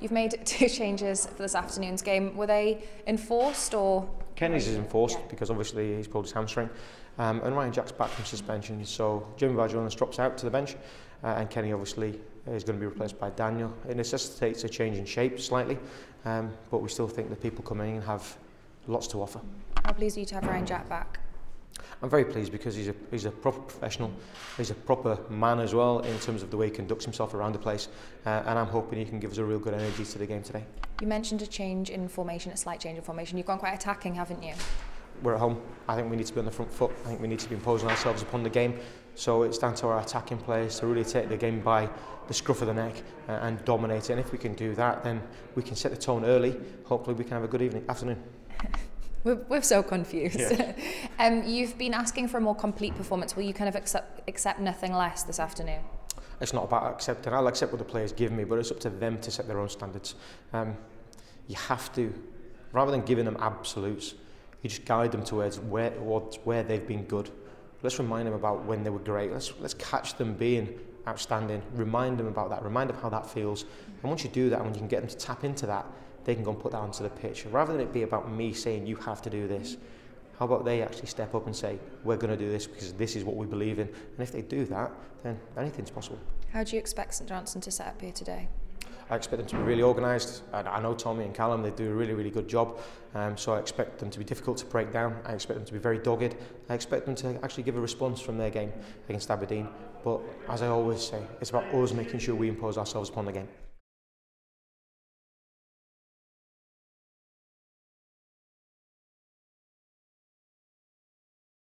You've made 2 changes for this afternoon's game. Were they enforced or? Kenny's is enforced because obviously he's pulled his hamstring, and Ryan Jack's back from suspension, so Jamie Varjonas drops out to the bench, and Kenny obviously is going to be replaced by Daniel. It necessitates a change in shape slightly, but we still think that people coming in have lots to offer. How pleased are you to have Ryan Jack back? I'm very pleased because he's a proper professional, he's a proper man as well in terms of the way he conducts himself around the place, and I'm hoping he can give us a real good energy to the game today. You mentioned a change in formation, a slight change in formation. You've gone quite attacking, haven't you? We're at home. I think we need to be on the front foot. I think we need to be imposing ourselves upon the game. So it's down to our attacking players to really take the game by the scruff of the neck and dominate it. And if we can do that, then we can set the tone early. Hopefully we can have a good afternoon. We're so confused. Yeah. You've been asking for a more complete performance. Will you kind of accept nothing less this afternoon? It's not about accepting. I'll accept what the players give me, but it's up to them to set their own standards. You have to, rather than giving them absolutes, you just guide them towards where they've been good. Let's remind them about when they were great. Let's catch them being outstanding. Remind them about that. Remind them how that feels. And once you do that, and when you can get them to tap into that, they can go and put that onto the pitch. Rather than it be about me saying you have to do this, how about they actually step up and say we're going to do this because this is what we believe in. And if they do that, then anything's possible. How do you expect St Johnstone to set up here today? I expect them to be really organised. I know Tommy and Callum, they do a really, really good job. So I expect them to be difficult to break down. I expect them to be very dogged. I expect them to actually give a response from their game against Aberdeen. But as I always say, it's about us making sure we impose ourselves upon the game.